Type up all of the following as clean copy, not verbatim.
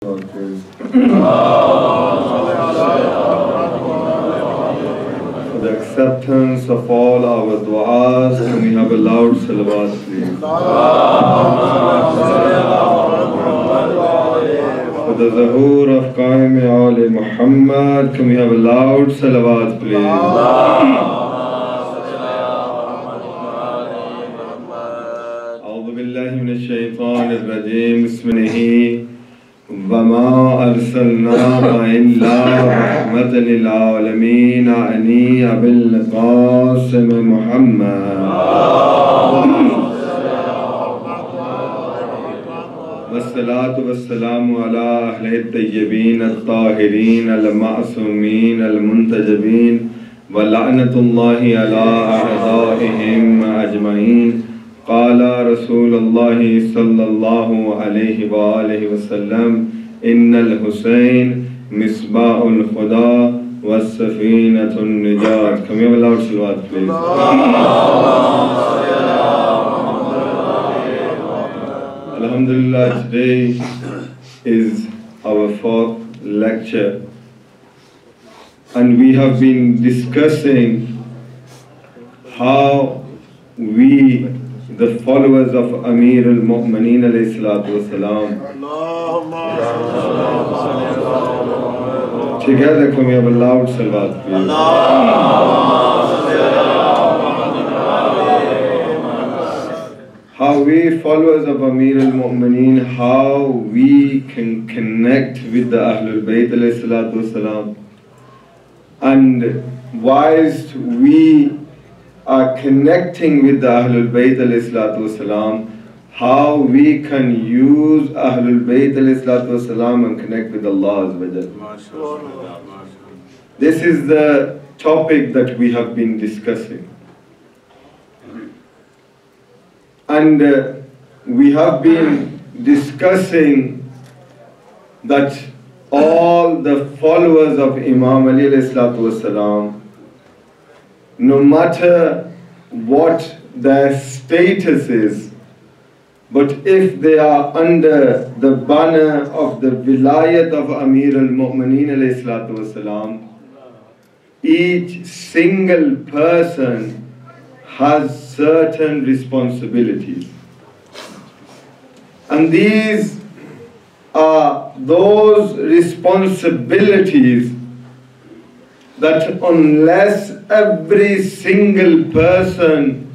thought, please. For the acceptance of all our du'as, can we have a loud salawat, please? For the zuhur of Qaim Ali Muhammad, can we have a loud salawat, please? A'udhu billahi minash shaitanir rajeem. Bismillah. وَمَا أَرْسَلْنَاكَ إِلَّا رَحْمَةً لِلْعَالَمِينَ أَنِيَ بِالْقَاسِمِ مُحَمَّدٍ وَالصَّلَاةُ وَالسَّلَامُ عَلَىٰ أَهْلِ الطَّيِّبِينَ الطَّاهِرِينَ الْمَعْصُومِينَ الْمُنْتَجَبِينَ وَلَعْنَةُ اللَّهِ عَلَىٰ أَعْدَائِهِمْ أَجْمَعِينَ. قال رسول الله صلى الله عليه وآله وسلم إن الحسين مصباح الخدا والسفينة النجاة. Can we have a loud salawat, please? Alhamdulillah, today is our 4th lecture, and we have been discussing how we, the followers of Amir al-Mu'mineen alayhi salatu wasalam, together can we have a loud salawat, please? How we, followers of Amir al-Mu'mineen, how we can connect with the Ahlul Bayt alayhi salatu wasalam, and whilst we are connecting with the Ahlul Bayt alayhi salatu wasalam, how we can use Ahlul Bayt alayhi salatu wasalam and connect with Allah Azza wa Jalla. This is the topic that we have been discussing. And we have been discussing that all the followers of Imam Ali alayhi salatu wasalam, no matter what their status is, but if they are under the banner of the vilayat of Amir al-Mu'mineen alayhi salatu wasalam, each single person has certain responsibilities. And these are those responsibilities that unless every single person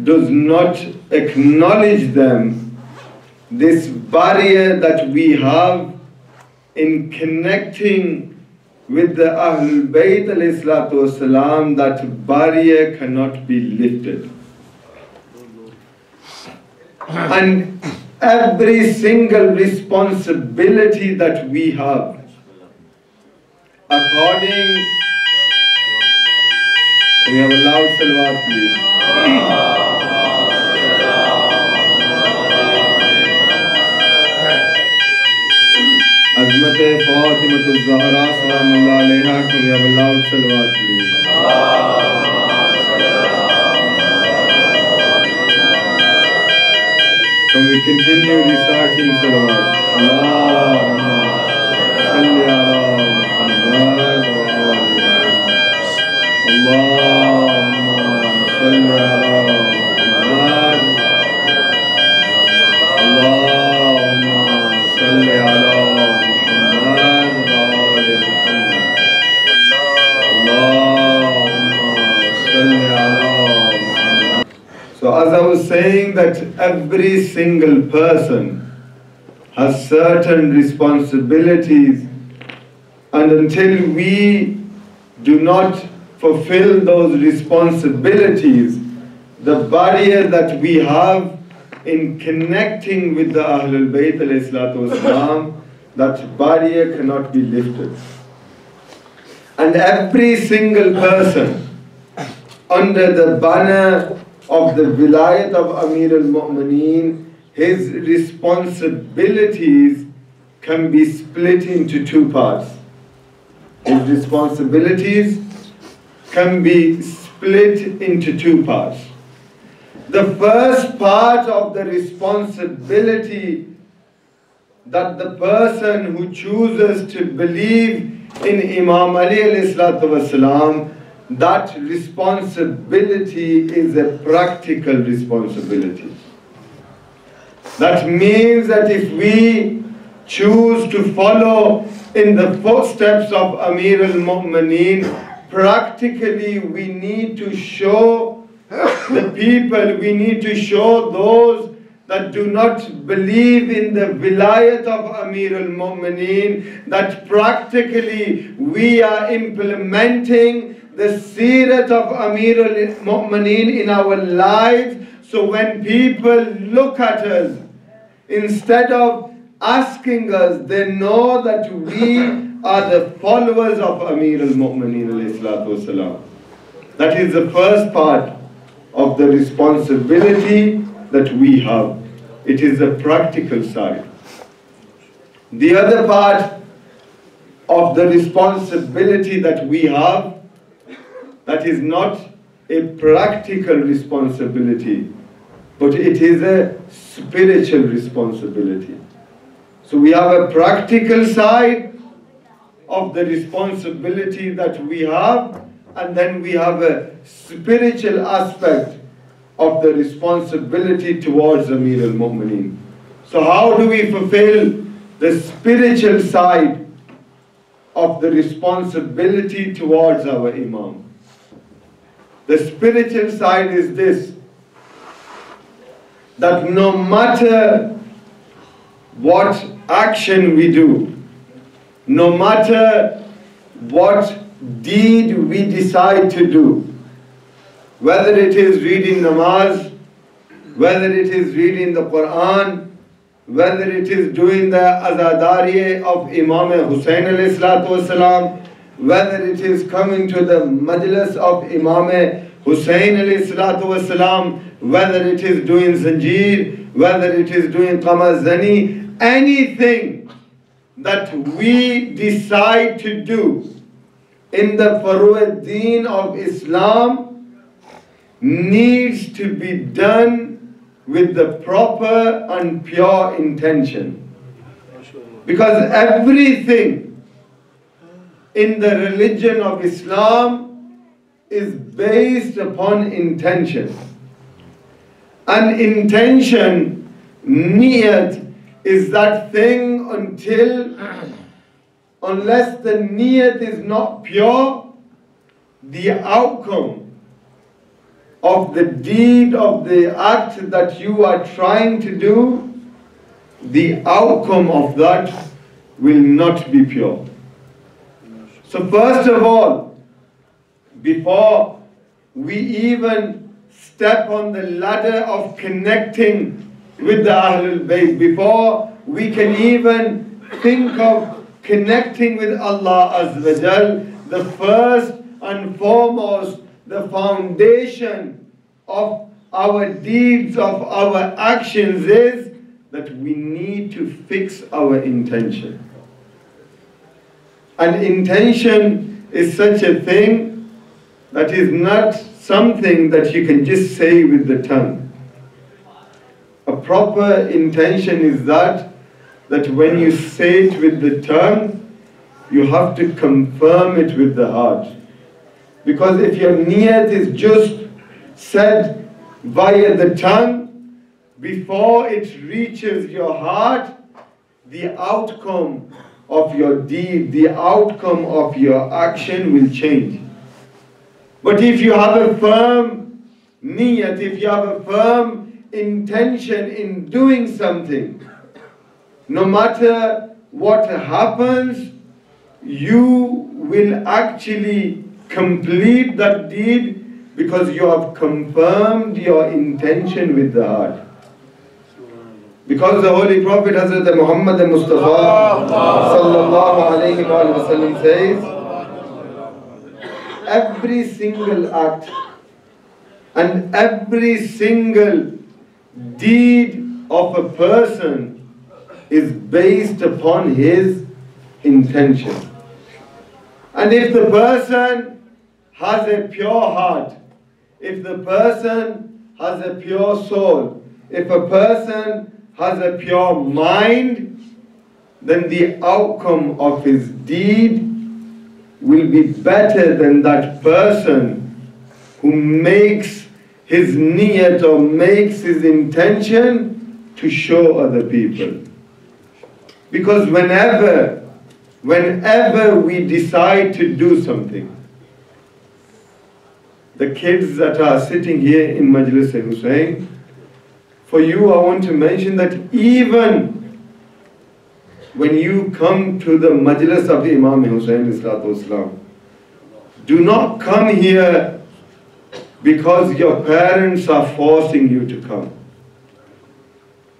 does not acknowledge them, this barrier that we have in connecting with the Ahlul Bayt alayhi salatu wasalam, that barrier cannot be lifted. And every single responsibility that we have, according, we have a loud salawat, please. Azmat Fatimah al-Zahra Salamullah alayha, can we have a loud salawat, please? Can we continue reciting salawat? Allahumma salli ala Muhammad wa ali Muhammad. Allahumma salli ala Muhammad. Allahumma salli ala Muhammad wa ali Muhammad. Allahumma salli ala Muhammad. So as I was saying, that every single person has certain responsibilities, and until we do not fulfill those responsibilities, the barrier that we have in connecting with the Ahlul Bayt alayhi salatu wasalam, that barrier cannot be lifted. And every single person under the banner of the vilayat of Amir al-Mu'mineen, his responsibilities can be split into two parts. His responsibilities can be split into two parts. The first part of the responsibility that the person who chooses to believe in Imam Ali alayhi salatu wasalam, that responsibility is a practical responsibility. That means that if we choose to follow in the footsteps of Amir al-Mu'mineen, practically we need to show the people, we need to show those that do not believe in the vilayat of Amir al-Mu'mineen, that practically we are implementing the seerat of Amir al-Mu'mineen in our lives. So when people look at us, instead of asking us, they know that we are the followers of Amir al-Mu'mineen alayhi salatu wasalam. That is the first part of the responsibility that we have. It is the practical side. The other part of the responsibility that we have, that is not a practical responsibility, but it is a spiritual responsibility. So we have a practical side of the responsibility that we have, and then we have a spiritual aspect of the responsibility towards Amir al-Mu'mineen. So how do we fulfill the spiritual side of the responsibility towards our Imam? The spiritual side is this, that no matter what action we do, no matter what deed we decide to do, whether it is reading namaz, whether it is reading the Quran, whether it is doing the azadariye of Imam Hussain alayhi salatu wasalam, whether it is coming to the Majlis of Imam Hussain alayhi salatu wasalam, whether it is doing zanjeer, whether it is doing qamazani, anything that we decide to do in the Furu'ad-Din of Islam needs to be done with the proper and pure intention. Because everything in the religion of Islam is based upon intention. And intention, niyat, is that thing unless the niyat is not pure, the outcome of the deed, of the act that you are trying to do, the outcome of that will not be pure. So first of all, before we even step on the ladder of connecting with the Ahlul Bayt, before we can even think of connecting with Allah Azza wa Jal, the first and foremost, the foundation of our deeds, of our actions is that we need to fix our intention. And intention is such a thing that is not something that you can just say with the tongue. A proper intention is that when you say it with the tongue, you have to confirm it with the heart. Because if your niyat is just said via the tongue, before it reaches your heart, the outcome of your deed, the outcome of your action will change. But if you have a firm niyat, if you have a firm intention in doing something, no matter what happens, you will actually complete that deed because you have confirmed your intention with the heart. Because the Holy Prophet Hazrat Muhammad Mustafa sallallahu alayhi wa sallam says, every single act and every single deed of a person is based upon his intention. And if the person has a pure heart, if the person has a pure soul, if a person has a pure mind, then the outcome of his deed will be better than that person who makes his niyat or makes his intention to show other people. Because whenever we decide to do something, the kids that are sitting here in Majlis Hussain, for you I want to mention that even when you come to the Majlis of Imam Hussain Islam, do not come here because your parents are forcing you to come.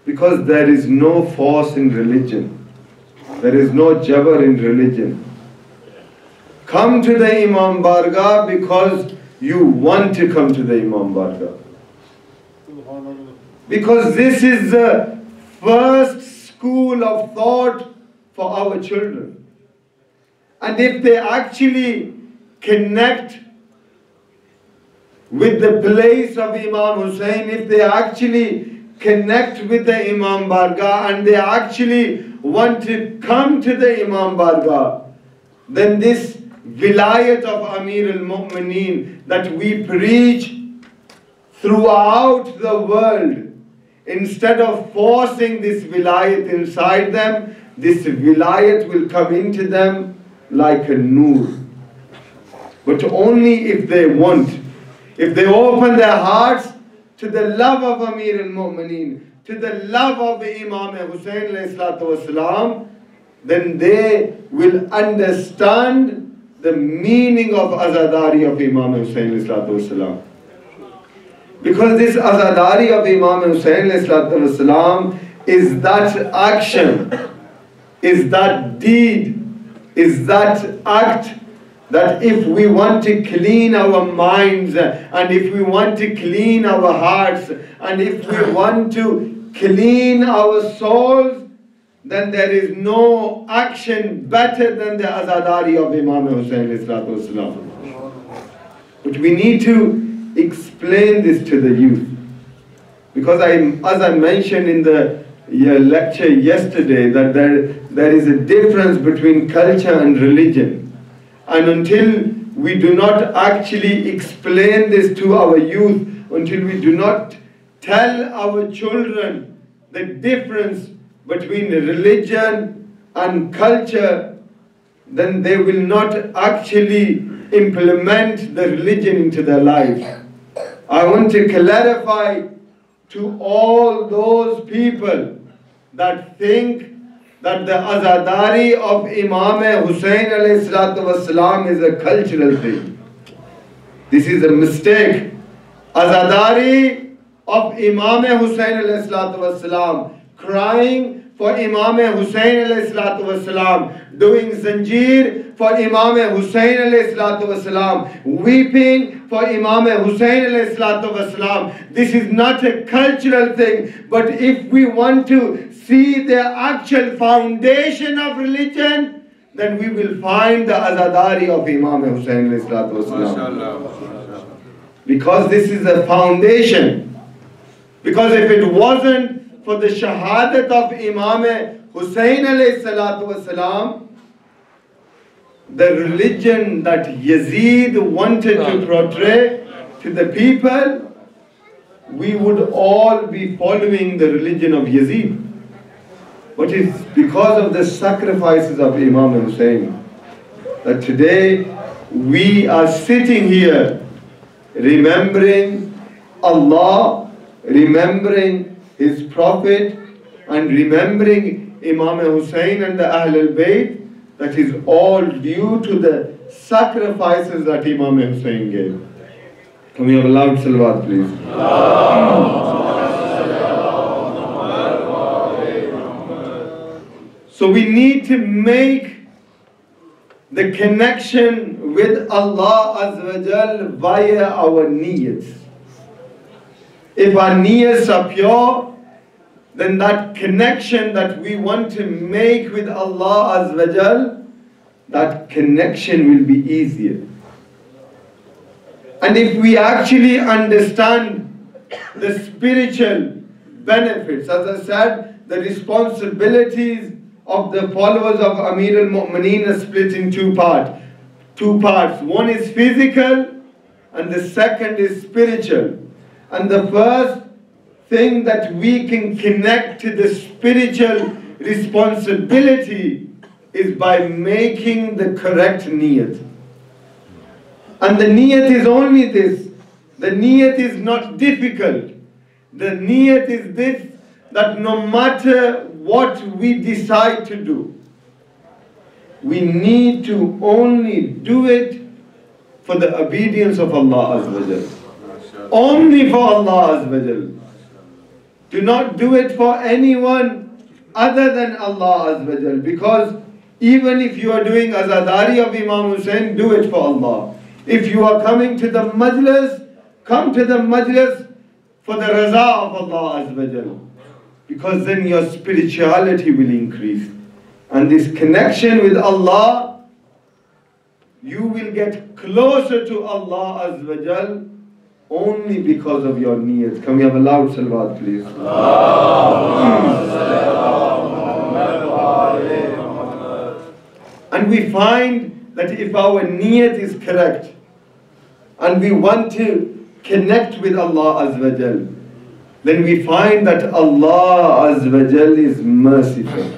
Because there is no force in religion. There is no jabr in religion. Come to the Imam Bargah because you want to come to the Imam Bargah. Because this is the first school of thought for our children. And if they actually connect with the place of Imam Hussain, if they actually connect with the Imam Bargah and they actually want to come to the Imam Bargah, then this vilayat of Amir al-Mu'mineen that we preach throughout the world, instead of forcing this vilayat inside them, this vilayat will come into them like a noor. But only if they want. If they open their hearts to the love of Amir al-Mu'mineen, to the love of Imam Hussain ﷺ, then they will understand the meaning of azadari of Imam Hussain ﷺ. Because this azadari of Imam Hussain ﷺ is that action, is that deed, is that act, that if we want to clean our minds, and if we want to clean our hearts, and if we want to clean our souls, then there is no action better than the azadari of Imam Hussain. But we need to explain this to the youth. Because as I mentioned in the lecture yesterday, that there is a difference between culture and religion. And until we do not actually explain this to our youth, until we do not tell our children the difference between religion and culture, then they will not actually implement the religion into their life. I want to clarify to all those people that think that the azadari of Imam Hussain ﷺ is a cultural thing. This is a mistake. Azadari of Imam Hussain ﷺ, crying for Imam Hussain ﷺ, doing zanjeer for Imam Hussain ﷺ, weeping for Imam Hussain ﷺ. This is not a cultural thing, but if we want to see the actual foundation of religion, then we will find the azadari of Imam Hussain ﷺ. Because this is the foundation. Because if it wasn't for the shahadat of Imam Hussain ﷺ, the religion that Yazid wanted to portray to the people, we would all be following the religion of Yazid. But it's because of the sacrifices of Imam Hussain that today we are sitting here remembering Allah, remembering His Prophet, and remembering Imam Hussain and the Ahlul Bayt. That is all due to the sacrifices that Imam Hussain gave. Can we have a loud salawat, please? So we need to make the connection with Allah Azza wa Jal via our niyats. If our niyats are pure, then that connection that we want to make with Allah Azza wa Jal, that connection will be easier. And if we actually understand the spiritual benefits, as I said, the responsibilities of the followers of Amir al-Mu'mineen are split in two parts. One is physical and the second is spiritual. And the first thing that we can connect to the spiritual responsibility is by making the correct niyat. And the niyat is only this. The niyat is not difficult. The niyat is this, that no matter what we decide to do, we need to only do it for the obedience of Allah Azza wa Jal. Only for Allah Azza wa Jal. Do not do it for anyone other than Allah Azza wa Jal. Because even if you are doing azadari of Imam Hussain, do it for Allah. If you are coming to the majlis, come to the majlis for the raza of Allah Azza wa Jal. Because then your spirituality will increase. And this connection with Allah, you will get closer to Allah Azza wa Jal only because of your niyat. Can we have a loud salawat, please? And we find that if our niyat is correct and we want to connect with Allah Azza wa Jal, then we find that Allah Azza wa Jal is merciful.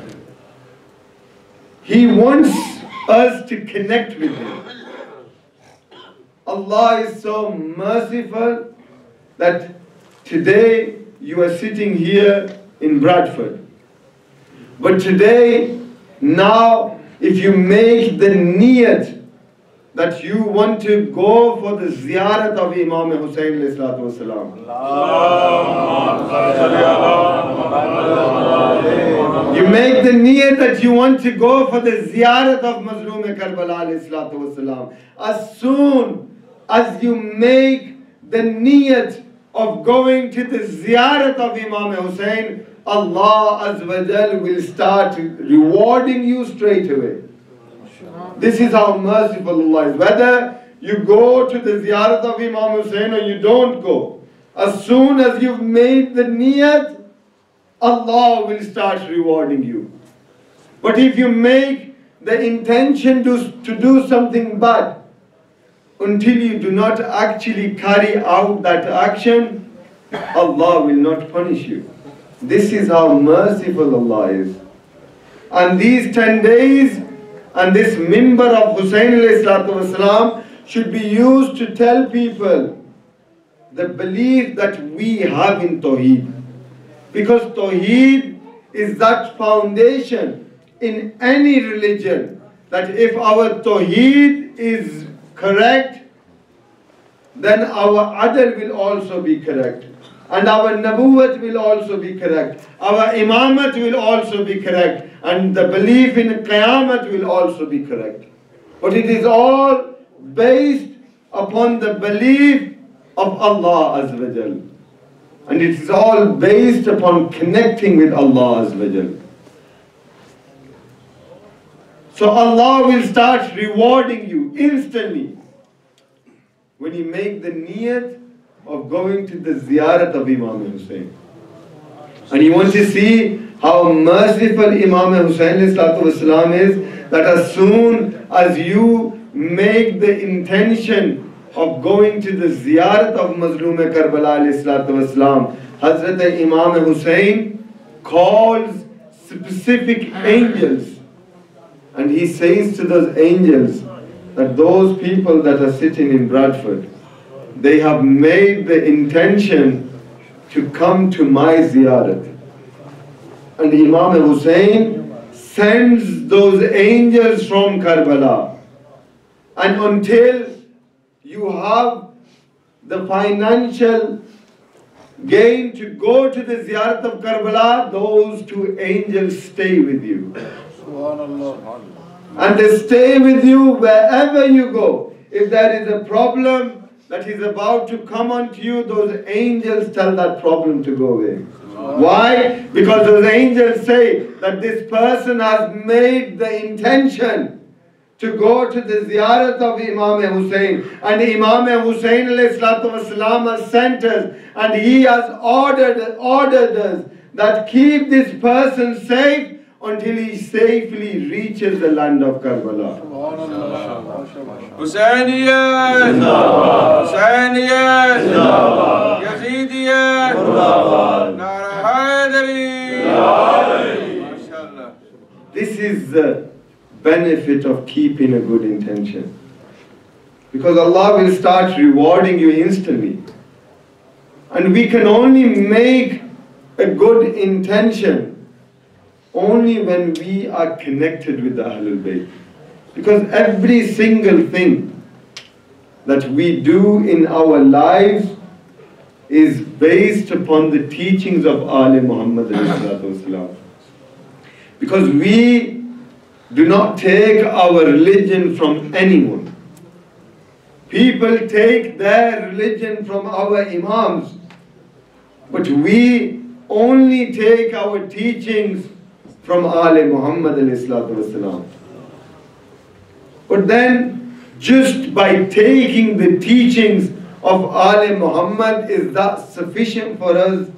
He wants us to connect with Him. Allah is so merciful that today you are sitting here in Bradford. But today, now, if you make the niyat that you want to go for the ziyarat of Imam Hussain alayhi salatu wasalam. You make the niyat that you want to go for the ziyarat of Mazloom Karbala alayhi salatu wasalam. As soon as you make the niyat of going to the ziyarat of Imam Hussain, Allah Azza wa Jal will start rewarding you straight away. This is how merciful Allah is. Whether you go to the ziyarat of Imam Hussain or you don't go, as soon as you've made the niyat, Allah will start rewarding you. But if you make the intention to do something bad, until you do not actually carry out that action, Allah will not punish you. This is how merciful Allah is. And these 10 days and this mimbar of Hussain alayhi salatu wasalam should be used to tell people the belief that we have in Tawheed. Because Tawheed is that foundation in any religion, that if our Tawheed is correct, then our adl will also be correct. And our nabuwat will also be correct. Our imamat will also be correct. And the belief in Qiyamat will also be correct. But it is all based upon the belief of Allah Azza wa Jal. And it is all based upon connecting with Allah Azza wa Jal. So Allah will start rewarding you instantly when you make the niyat of going to the ziyarat of Imam Hussain. And you want to see how merciful Imam Hussain is, that as soon as you make the intention of going to the ziyarat of Mazloom Karbala ﷺ, Hazrat Imam Hussain calls specific angels. And he says to those angels that those people that are sitting in Bradford, they have made the intention to come to my ziyarat. And Imam Hussain sends those angels from Karbala. And until you have the financial gain to go to the ziyarat of Karbala, those two angels stay with you. And they stay with you wherever you go. If there is a problem that is about to come onto you, those angels tell that problem to go away. Why? Because those angels say that this person has made the intention to go to the ziyarat of Imam Hussain. And Imam Hussain ﷺ has sent us, and he has ordered us that keep this person safe until he safely reaches the land of Karbala. Husainiyat, Husainiyat, Yazidiyat, Nara Haideria. MashaAllah. This is the benefit of keeping a good intention. Because Allah will start rewarding you instantly. And we can only make a good intention only when we are connected with the Ahlul Bayt. Because every single thing that we do in our lives is based upon the teachings of Ali Muhammad. Because we do not take our religion from anyone. People take their religion from our imams, but we only take our teachings from Ali Muhammad ﷺ. But then, just by taking the teachings of Ali Muhammad, is that sufficient for us?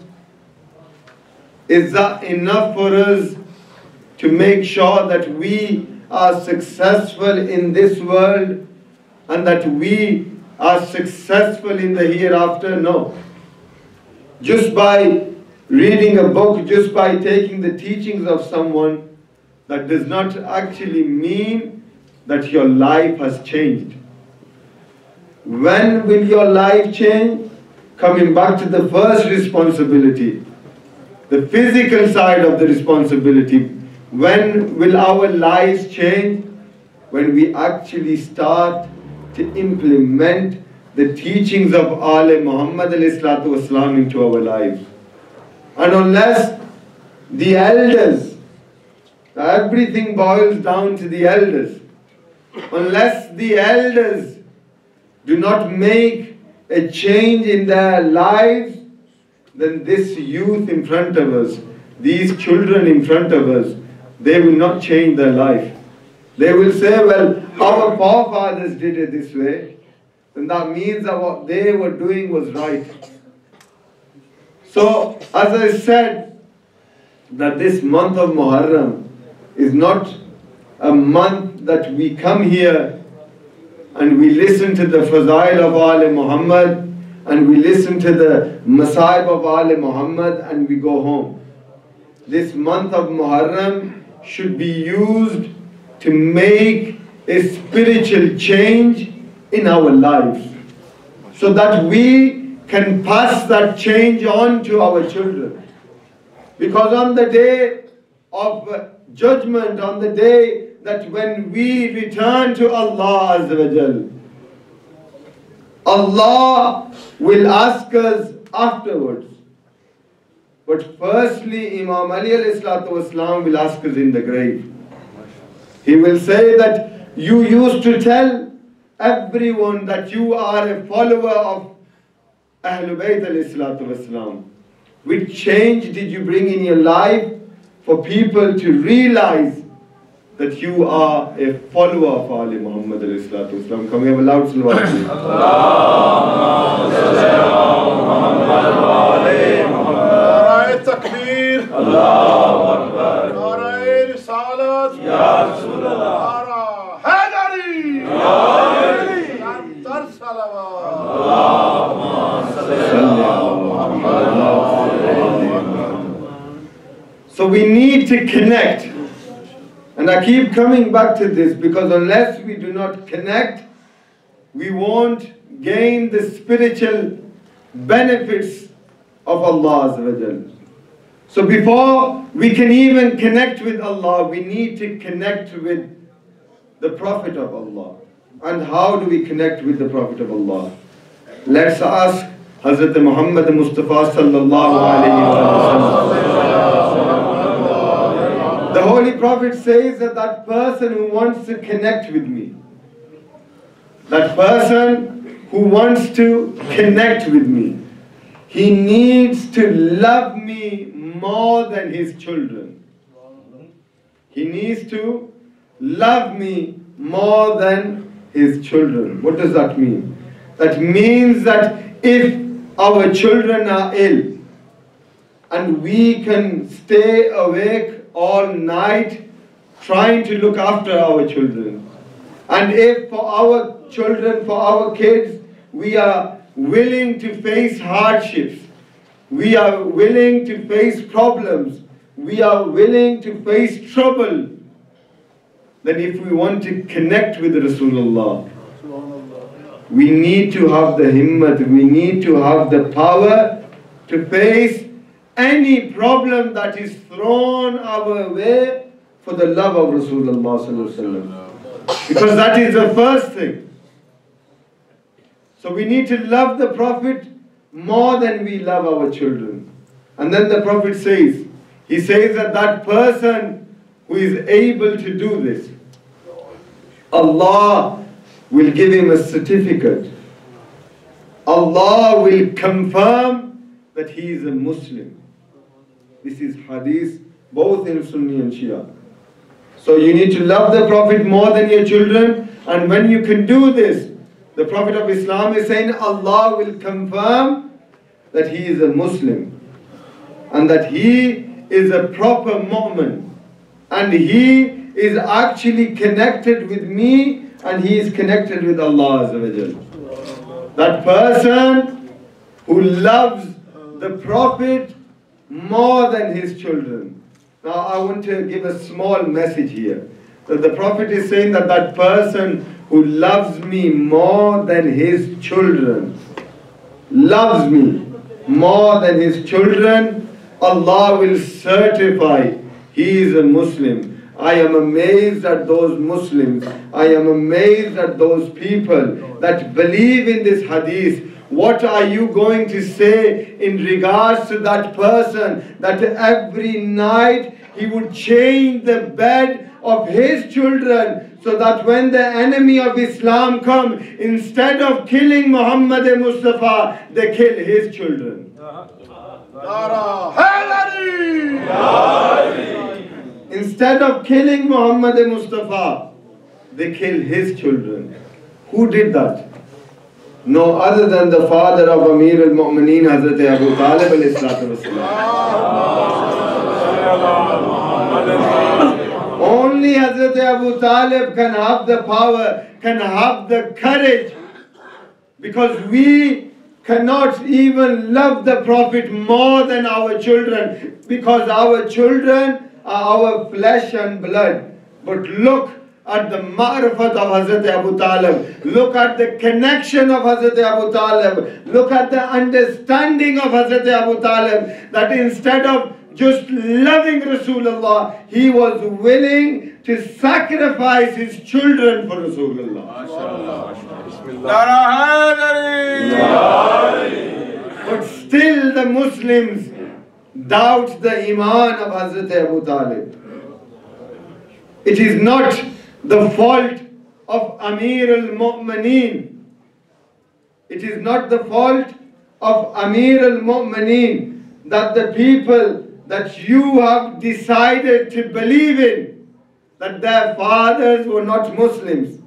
Is that enough for us to make sure that we are successful in this world and that we are successful in the hereafter? No. Just by reading a book, just by taking the teachings of someone, that does not actually mean that your life has changed. When will your life change? Coming back to the first responsibility, the physical side of the responsibility. When will our lives change? When we actually start to implement the teachings of Ali Muhammad ﷺ into our lives. And unless the elders, everything boils down to the elders. Unless the elders do not make a change in their lives, then this youth in front of us, these children in front of us, they will not change their life. They will say, well, our forefathers did it this way, and that means that what they were doing was right. So, as I said, that this month of Muharram is not a month that we come here and we listen to the Fazail of Ali Muhammad and we listen to the Masaib of Ali Muhammad and we go home. This month of Muharram should be used to make a spiritual change in our lives, so that we can pass that change on to our children. Because on the day of judgment, on the day that when we return to Allah Azza wa Jal, Allah will ask us afterwards. But firstly, Imam Ali alayhi salatu wasalam will ask us in the grave. He will say that you used to tell everyone that you are a follower of Ahlul Bayt alayhi salatu wasalam. Which change did you bring in your life for people to realize that you are a follower of Ali Muhammad alayhi salatu wasalam? Can we have a loud salawat? Allahumma salli ala Muhammad wa ali Muhammad. Takbir. Allahu Akbar. Nare Risalat. Ya Rasulullah. Nara Haideria. Ya Ali. Tar salawat. Allahumma salli ala Muhammad wa ali Muhammad. So we need to connect. And I keep coming back to this because unless we do not connect, we won't gain the spiritual benefits of Allah Azza wa Jal. So before we can even connect with Allah, we need to connect with the Prophet of Allah. And how do we connect with the Prophet of Allah? Let's ask Hazrat Muhammad Mustafa sallallahu alayhi wa sallam. The Holy Prophet says that that person who wants to connect with me, that person who wants to connect with me, he needs to love me more than his children. He needs to love me more than his children. What does that mean? That means that if our children are ill and we can stay awake all night trying to look after our children. And if for our children, for our kids, we are willing to face hardships, we are willing to face problems, we are willing to face trouble, then if we want to connect with Rasulullah, we need to have the himmat, we need to have the power to face any problem that is thrown our way for the love of Rasulullah. Because that is the first thing. So we need to love the Prophet more than we love our children. And then the Prophet says, he says that that person who is able to do this, Allah will give him a certificate. Allah will confirm that he is a Muslim. This is hadith both in Sunni and Shia. So you need to love the Prophet more than your children, and when you can do this, the Prophet of Islam is saying Allah will confirm that he is a Muslim and that he is a proper mu'min and he is actually connected with me and he is connected with Allah Azza wa Jal. That person who loves the Prophet more than his children. Now I want to give a small message here. That the Prophet is saying that that person who loves me more than his children, loves me more than his children, Allah will certify he is a Muslim. I am amazed at those Muslims, I am amazed at those people that believe in this hadith. What are you going to say in regards to that person that every night he would change the bed of his children so that when the enemy of Islam come, instead of killing Muhammad Mustafa, they kill his children? Instead of killing Muhammad Mustafa, they kill his children. Who did that? No other than the father of Amir al-Mu'mineen, Hazrat Abu Talib alayhi salatu wasalam. Only Hazrat Abu Talib can have the power, can have the courage, because we cannot even love the Prophet more than our children, because our children are our flesh and blood. But look at the ma'rifat of Hazrat Abu Talib. Look at the connection of Hazrat Abu Talib. Look at the understanding of Hazrat Abu Talib, that instead of just loving Rasulullah, he was willing to sacrifice his children for Rasulullah. But still the Muslims doubt the iman of Hazrat Abu Talib. It is not the fault of Amir al-Mu'mineen. It is not the fault of Amir al-Mu'mineen that the people that you have decided to believe in, that their fathers were not Muslims.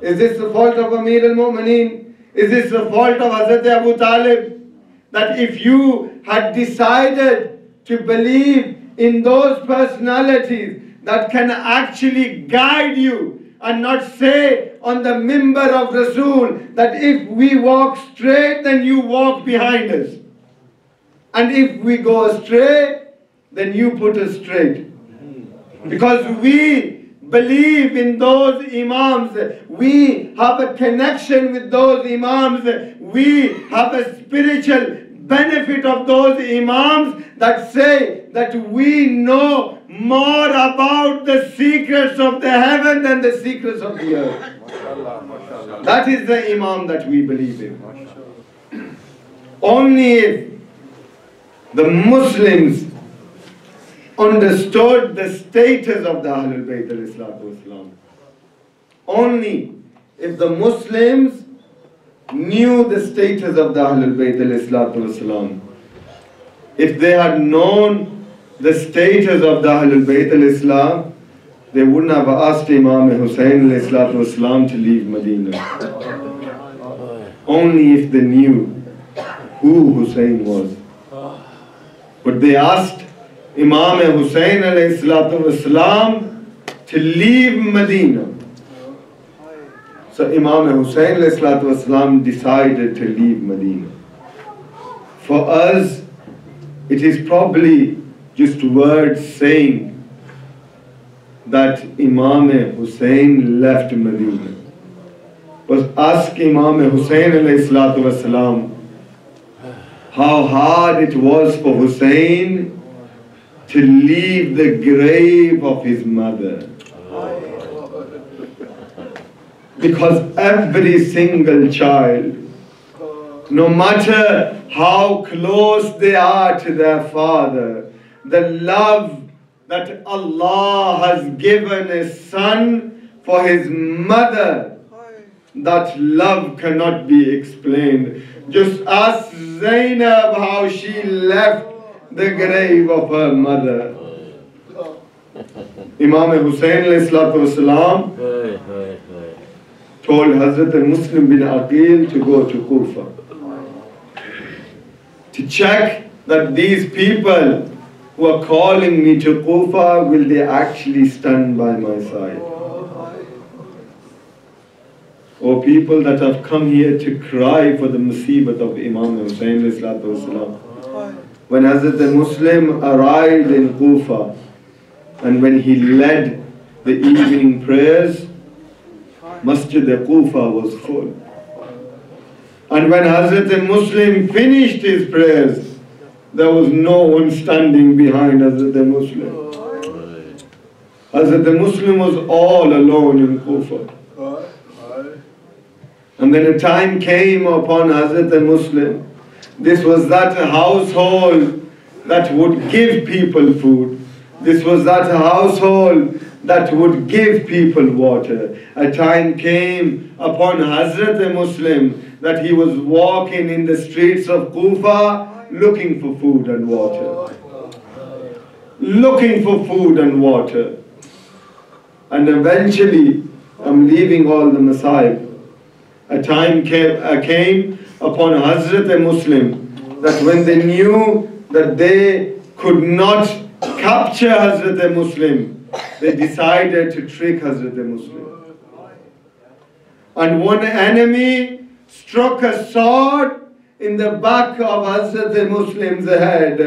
Is this the fault of Amir al-Mu'mineen? Is this the fault of Hazrat Abu Talib? That if you had decided to believe in those personalities that can actually guide you, and not say on the mimbar of Rasul that if we walk straight, then you walk behind us, and if we go astray, then you put us straight. Because we believe in those Imams, we have a connection with those Imams, we have a spiritual benefit of those Imams that say that we know more about the secrets of the heaven than the secrets of the earth. That is the Imam that we believe in. Only if the Muslims understood the status of the Ahlul Bayt al-Islam, only if the Muslims knew the status of the Ahlul Bayt al-Islam, if they had known the status of the Ahlul Bayt al-Islam, they wouldn't have asked Imam Hussain al-Islam to leave Medina. Only if they knew who Hussain was. But they asked Imam Hussain alayhi salatu wasalam to leave Medina. So Imam Hussain alayhi salatu wasalam decided to leave Medina. For us, it is probably just words saying that Imam Hussain left Medina. But ask Imam Hussain alayhi salatu wasalam how hard it was for Hussain to leave the grave of his mother. Because every single child, no matter how close they are to their father, the love that Allah has given a son for his mother, that love cannot be explained. Just ask Zainab how she left the grave of her mother. Imam Hussain alayhi salatu wasalam told Hazrat Muslim bin Aqil to go to Kufa to check that these people who are calling me to Kufa, will they actually stand by my side? Or people that have come here to cry for the musibat of Imam Hussain alayhi salatu wasalam. When Hazrat Muslim arrived in Kufa and when he led the evening prayers, Masjid Kufa was full. And when Hazrat Muslim finished his prayers, there was no one standing behind Hazrat Muslim. Hazrat Muslim was all alone in Kufa. And then a time came upon Hazrat Muslim. This was that household that would give people food. This was that household that would give people water. A time came upon Hazrat Muslim that he was walking in the streets of Kufa looking for food and water. Looking for food and water. And eventually, I'm leaving all the Masahib. A time came upon Hazrat Muslim that when they knew that they could not capture Hazrat Muslim, they decided to trick Hazrat Muslim. And one enemy struck a sword in the back of Hazrat Muslim's head.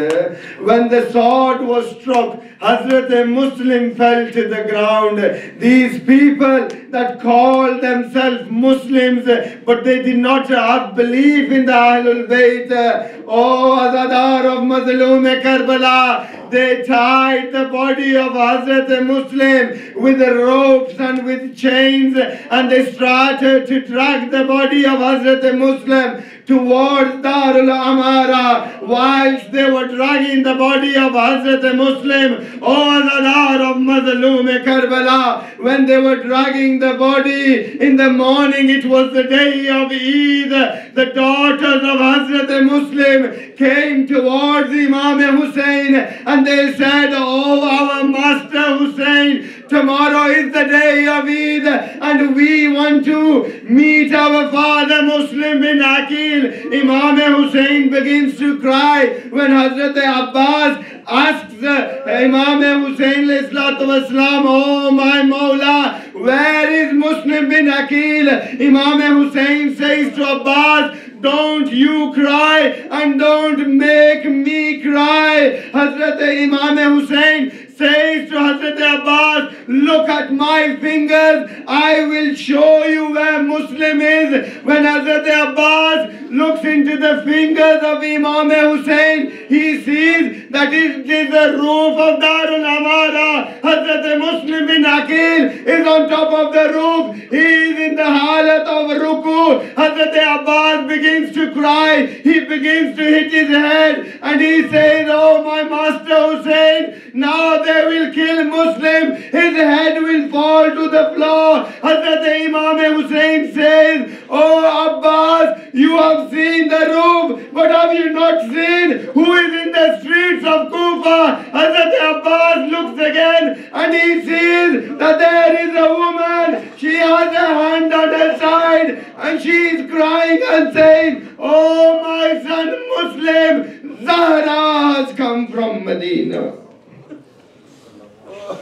When the sword was struck, Hazrat Muslim fell to the ground. These people that call themselves Muslims, but they did not have belief in the Ahlul Bayt. Oh, Azadar of Mazloom Karbala, they tied the body of Hazrat Muslim with ropes and with chains, and they started to drag the body of Hazrat Muslim towards Darul Amara. Whilst they were dragging the body of Hazrat Muslim, oh Azadar of Mazloom Karbala, when they were dragging the body in the morning, it was the day of Eid. The daughters of Hazrat Muslim came towards Imam Hussain and they said, oh our master Hussain, tomorrow is the day of Eid and we want to meet our father Muslim bin Aqil. Imam Hussain begins to cry when Hazrat Abbas asks Imam Hussain wasalam, oh my Mawla, where is Muslim bin Aqil? Imam Hussain says to Abbas, don't you cry and don't make me cry. Hazrat Imam Hussain says to Hazrat Abbas, look at my fingers, I will show you where Muslim is. When Hazrat Abbas looks into the fingers of Imam Hussain, he sees that it is the roof of Darul Amara. Hazrat Muslim bin Aqil is on top of the roof. He is in the halat of ruku. Hazrat Abbas begins to cry. He begins to hit his head and he says, oh my master Hussain, now they will kill Muslim. His head will fall to the floor. Hazrat Imam Hussain says, oh Abbas, you have seen the roof, but have you not seen who is in the streets of Kufa? Hazrat Abbas looks again and he sees that there is a woman. She has a hand on her side and she is crying and saying, oh my son Muslim, Zahra has come from Medina.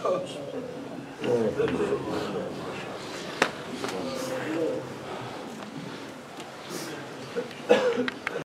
Oh.